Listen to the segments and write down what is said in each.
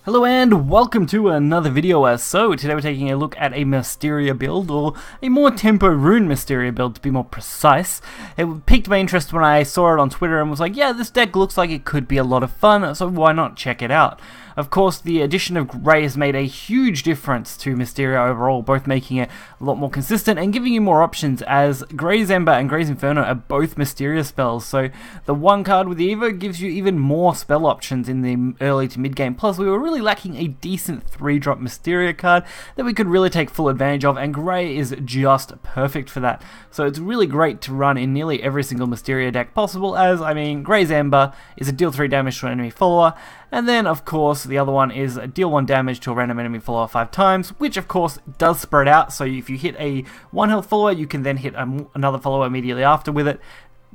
Hello and welcome to another video. So today we're taking a look at a Mysteria build, or a more tempo rune Mysteria build to be more precise. It piqued my interest when I saw it on Twitter and was like, yeah, this deck looks like it could be a lot of fun, so why not check it out. Of course, the addition of Grey has made a huge difference to Mysteria overall, both making it a lot more consistent and giving you more options, as Grey's Ember and Grey's Inferno are both Mysteria spells, so the one card with the Evo gives you even more spell options in the early to mid game. Plus, we were really lacking a decent 3-drop Mysteria card that we could really take full advantage of, and Grey is just perfect for that. So it's really great to run in nearly every single Mysteria deck possible, as, I mean, Grey's Ember is a deal 3 damage to an enemy follower, and then, of course, the other one is deal 1 damage to a random enemy follower 5 times, which, of course, does spread out, so if you hit a 1 health follower, you can then hit another follower immediately after with it,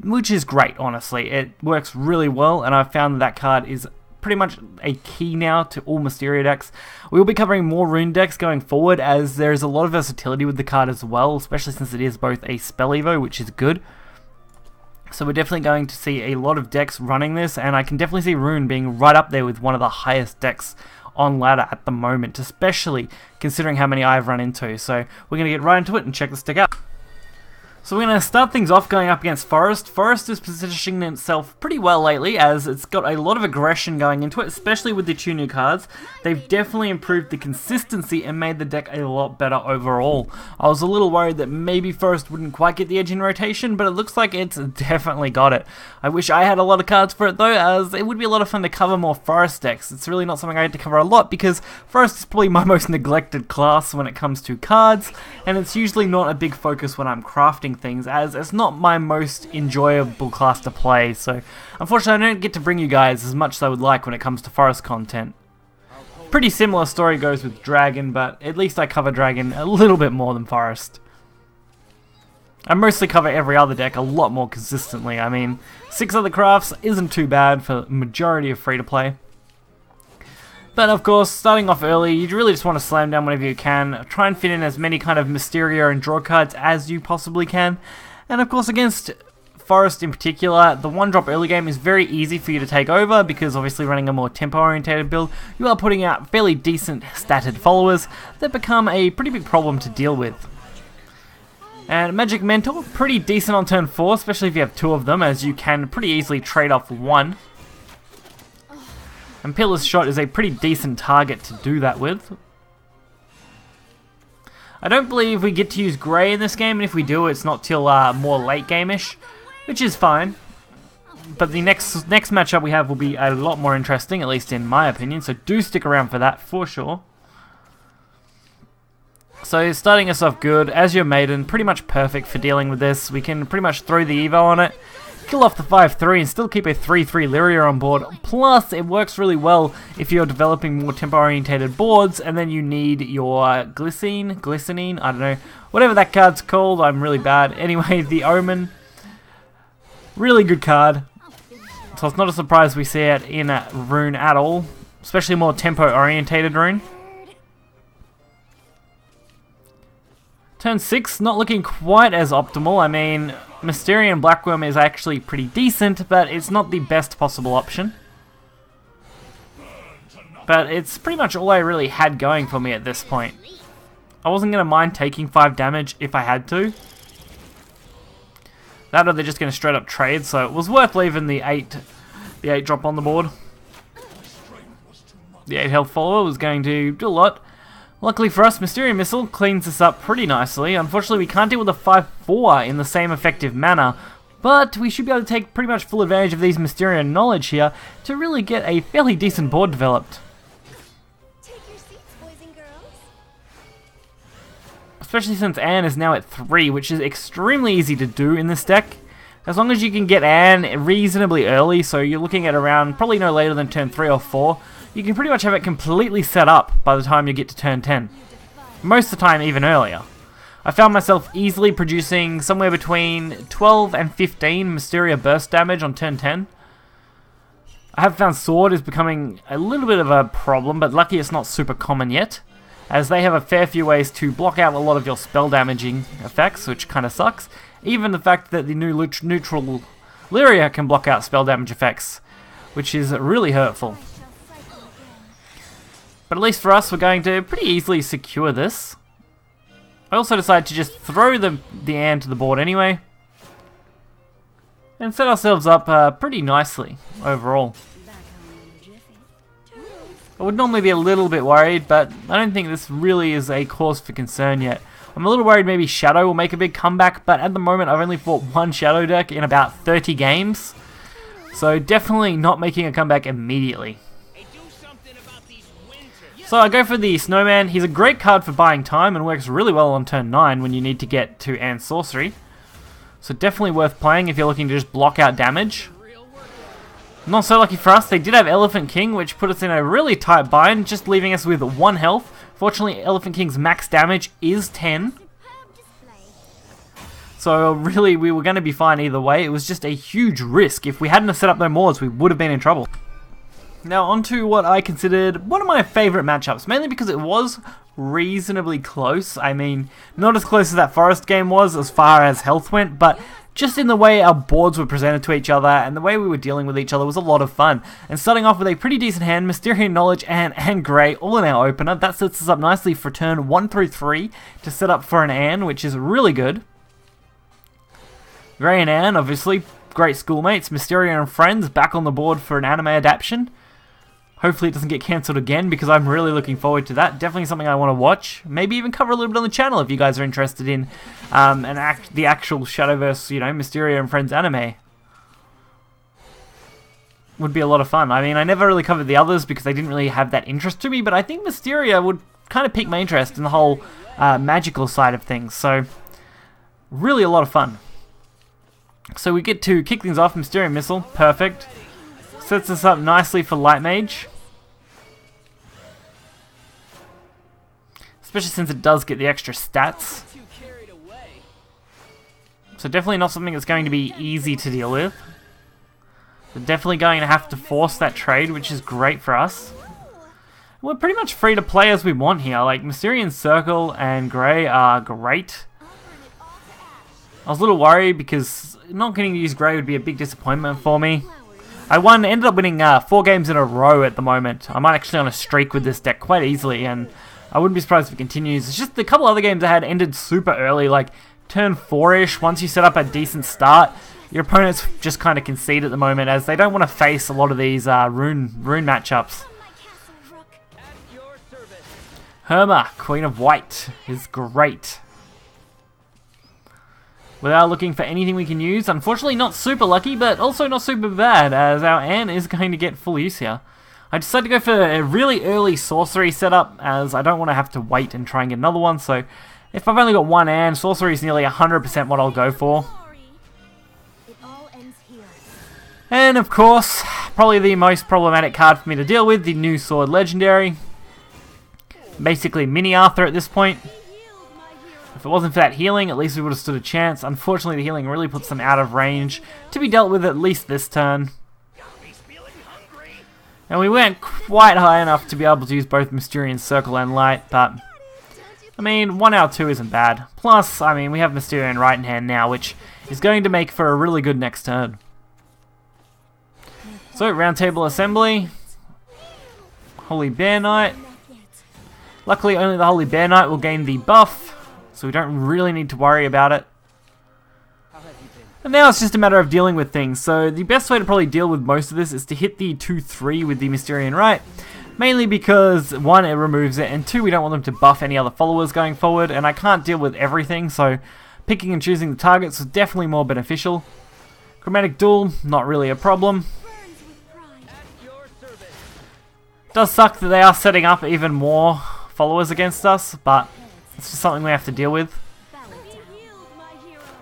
which is great, honestly. It works really well, and I've found that card is pretty much a key now to all Mysteria decks. We will be covering more rune decks going forward, as there is a lot of versatility with the card as well, especially since it is both a spell evo, which is good. So we're definitely going to see a lot of decks running this, and I can definitely see Rune being right up there with one of the highest decks on ladder at the moment, especially considering how many I've run into. So we're going to get right into it and check this deck out. So we're going to start things off going up against Forest. Forest is positioning itself pretty well lately, as it's got a lot of aggression going into it, especially with the 2 new cards. They've definitely improved the consistency and made the deck a lot better overall. I was a little worried that maybe Forest wouldn't quite get the edge in rotation, but it looks like it's definitely got it. I wish I had a lot of cards for it though, as it would be a lot of fun to cover more Forest decks. It's really not something I had to cover a lot, because Forest is probably my most neglected class when it comes to cards, and it's usually not a big focus when I'm crafting things, as it's not my most enjoyable class to play, so unfortunately I don't get to bring you guys as much as I would like when it comes to Forest content. Pretty similar story goes with Dragon, but at least I cover Dragon a little bit more than Forest. I mostly cover every other deck a lot more consistently. I mean, 6 other crafts isn't too bad for the majority of free-to-play. But of course, starting off early, you really just want to slam down whenever you can. Try and fit in as many kind of Mysteria and draw cards as you possibly can. And of course, against Forest in particular, the 1-drop early game is very easy for you to take over, because obviously running a more tempo-orientated build, you are putting out fairly decent statted followers that become a pretty big problem to deal with. And Magic Mentor, pretty decent on turn 4, especially if you have 2 of them, as you can pretty easily trade off 1. And Pillar's Shot is a pretty decent target to do that with. I don't believe we get to use Grey in this game, and if we do, it's not till more late game-ish, which is fine. But the next matchup we have will be a lot more interesting, at least in my opinion, so do stick around for that for sure. So starting us off good, as your Maiden, pretty much perfect for dealing with this. We can pretty much throw the Evo on it, kill off the 5-3 and still keep a 3-3 Lyria on board. Plus, it works really well if you're developing more tempo-orientated boards, and then you need your Glycinine, I don't know, whatever that card's called, I'm really bad. Anyway, the Omen, really good card. So it's not a surprise we see it in Rune at all, especially more tempo-orientated Rune. Turn 6, not looking quite as optimal. I mean, Mysterian Blackworm is actually pretty decent, but it's not the best possible option. But it's pretty much all I really had going for me at this point. I wasn't going to mind taking 5 damage if I had to. That or they're just going to straight up trade, so it was worth leaving the 8 drop on the board. The 8 health follower was going to do a lot. Luckily for us, Mysterian Missile cleans this up pretty nicely. Unfortunately, we can't deal with a 5-4 in the same effective manner, but we should be able to take pretty much full advantage of these Mysterian knowledge here to really get a fairly decent board developed. Take your seats, boys and girls. Especially since Anne is now at 3, which is extremely easy to do in this deck. As long as you can get Anne reasonably early, so you're looking at around probably no later than turn 3 or 4, you can pretty much have it completely set up by the time you get to turn 10. Most of the time even earlier. I found myself easily producing somewhere between 12 and 15 Mysteria burst damage on turn 10. I have found Sword is becoming a little bit of a problem, but lucky it's not super common yet, as they have a fair few ways to block out a lot of your spell damaging effects, which kind of sucks. Even the fact that the new neutral Lyria can block out spell damage effects, which is really hurtful. But at least for us, we're going to pretty easily secure this. I also decided to just throw the Anne to the board anyway. And set ourselves up pretty nicely overall. I would normally be a little bit worried, but I don't think this really is a cause for concern yet. I'm a little worried maybe Shadow will make a big comeback, but at the moment I've only fought one Shadow deck in about 30 games. So definitely not making a comeback immediately. So I go for the Snowman. He's a great card for buying time and works really well on turn 9 when you need to get to Anne's Sorcery. So definitely worth playing if you're looking to just block out damage. Not so lucky for us, they did have Elephant King, which put us in a really tight bind, just leaving us with 1 health. Fortunately, Elephant King's max damage is 10. So really, we were going to be fine either way. It was just a huge risk. If we hadn't have set up no Mords, we would have been in trouble. Now onto what I considered one of my favourite matchups, mainly because it was reasonably close. I mean, not as close as that Forest game was as far as health went, but just in the way our boards were presented to each other and the way we were dealing with each other was a lot of fun. And starting off with a pretty decent hand, Mysterian Knowledge and Grey all in our opener. That sets us up nicely for turn 1 through 3 to set up for an Anne, which is really good. Grey and Anne, obviously, great schoolmates. Mysterian and Friends back on the board for an anime adaptation. Hopefully it doesn't get cancelled again because I'm really looking forward to that. Definitely something I want to watch. Maybe even cover a little bit on the channel if you guys are interested in the actual Shadowverse, you know, Mysteria and Friends anime. Would be a lot of fun. I mean, I never really covered the others because they didn't really have that interest to me, but I think Mysteria would kind of pique my interest in the whole magical side of things. So, really a lot of fun. So we get to kick things off. Mysterian Missile, perfect. Sets us up nicely for Light Mage. Especially since it does get the extra stats. So definitely not something that's going to be easy to deal with. We're definitely going to have to force that trade, which is great for us. We're pretty much free to play as we want here. Like, Mysterian Circle and Grey are great. I was a little worried because not getting to use Grey would be a big disappointment for me. I ended up winning 4 games in a row at the moment. I'm actually on a streak with this deck quite easily, and I wouldn't be surprised if it continues. It's just a couple other games I had ended super early, like turn 4-ish. Once you set up a decent start, your opponents just kind of concede at the moment as they don't want to face a lot of these rune matchups. Herma, Queen of White, is great. Without looking for anything we can use. Unfortunately, not super lucky, but also not super bad, as our Anne is going to get full use here. I decided to go for a really early sorcery setup, as I don't want to have to wait and try and get another one, so if I've only got one Anne, sorcery is nearly 100% what I'll go for. And of course, probably the most problematic card for me to deal with, the new Sword Legendary. Basically mini Arthur at this point. If it wasn't for that healing, at least we would have stood a chance. Unfortunately, the healing really puts them out of range to be dealt with at least this turn. And we weren't quite high enough to be able to use both Mysterian Circle and Light, but I mean, 1 out of 2 isn't bad. Plus, I mean, we have Mysterian Right in hand now, which is going to make for a really good next turn. So, Round Table Assembly. Holy Bear Knight. Luckily, only the Holy Bear Knight will gain the buff, so we don't really need to worry about it. And now it's just a matter of dealing with things. So the best way to probably deal with most of this is to hit the 2-3 with the Mysterian Right. Mainly because, 1, it removes it, and 2, we don't want them to buff any other followers going forward, and I can't deal with everything, so picking and choosing the targets is definitely more beneficial. Chromatic Duel, not really a problem. Does suck that they are setting up even more followers against us, but it's just something we have to deal with.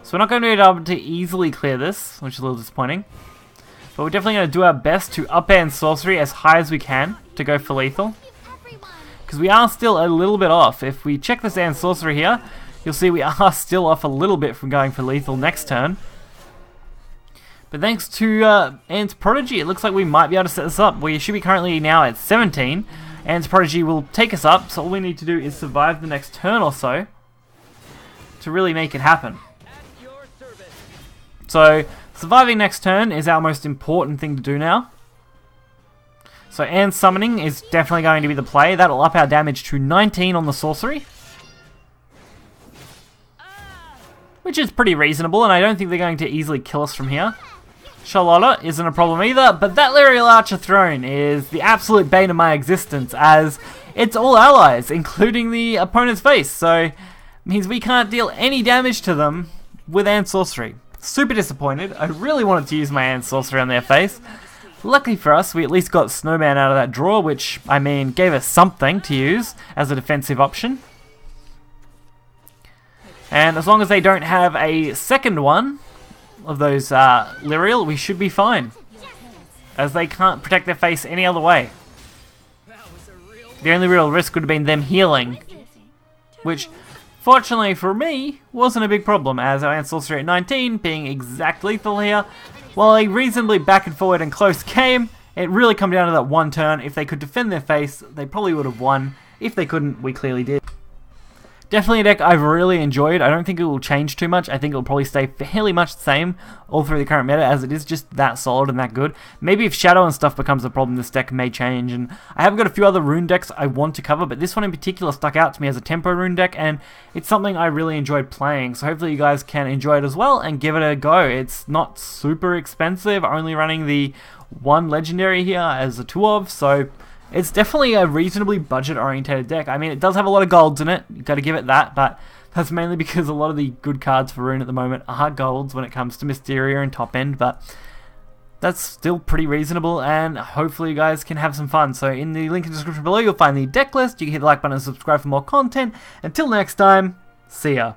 So we're not going to be able to easily clear this, which is a little disappointing. But we're definitely going to do our best to up-end sorcery as high as we can to go for lethal. Because we are still a little bit off. If we check this end sorcery here, you'll see we are still off a little bit from going for lethal next turn. But thanks to Anne's Prodigy, it looks like we might be able to set this up. We should be currently now at 17. Anne's Prodigy will take us up, so all we need to do is survive the next turn or so to really make it happen. So, surviving next turn is our most important thing to do now. So and summoning is definitely going to be the play. That'll up our damage to 19 on the sorcery, which is pretty reasonable, and I don't think they're going to easily kill us from here. Charlotta isn't a problem either, but that Lyrial Archer Throne is the absolute bane of my existence, as it's all allies, including the opponent's face, so it means we can't deal any damage to them with Ant Sorcery. Super disappointed. I really wanted to use my Ant Sorcery on their face. Luckily for us, we at least got Snowman out of that draw, which, I mean, gave us something to use as a defensive option. And as long as they don't have a second one of those Lyrial, we should be fine, as they can't protect their face any other way. The only real risk would have been them healing, which, fortunately for me, wasn't a big problem, as our Ant Sorcery at 19 being exact lethal here. While a reasonably back and forward and close game, it really come down to that one turn. If they could defend their face, they probably would have won. If they couldn't, we clearly did. Definitely a deck I've really enjoyed. I don't think it will change too much. I think it will probably stay fairly much the same all through the current meta, as it is just that solid and that good. Maybe if Shadow and stuff becomes a problem, this deck may change. And I have got a few other rune decks I want to cover, but this one in particular stuck out to me as a tempo rune deck, and it's something I really enjoyed playing. So hopefully you guys can enjoy it as well and give it a go. It's not super expensive, only running the one legendary here as a 2 of, so it's definitely a reasonably budget-orientated deck. I mean, it does have a lot of golds in it, you've got to give it that, but that's mainly because a lot of the good cards for Rune at the moment are golds when it comes to Mysteria and top end, but that's still pretty reasonable, and hopefully you guys can have some fun. So in the link in the description below, you'll find the deck list. You can hit the like button and subscribe for more content. Until next time, see ya.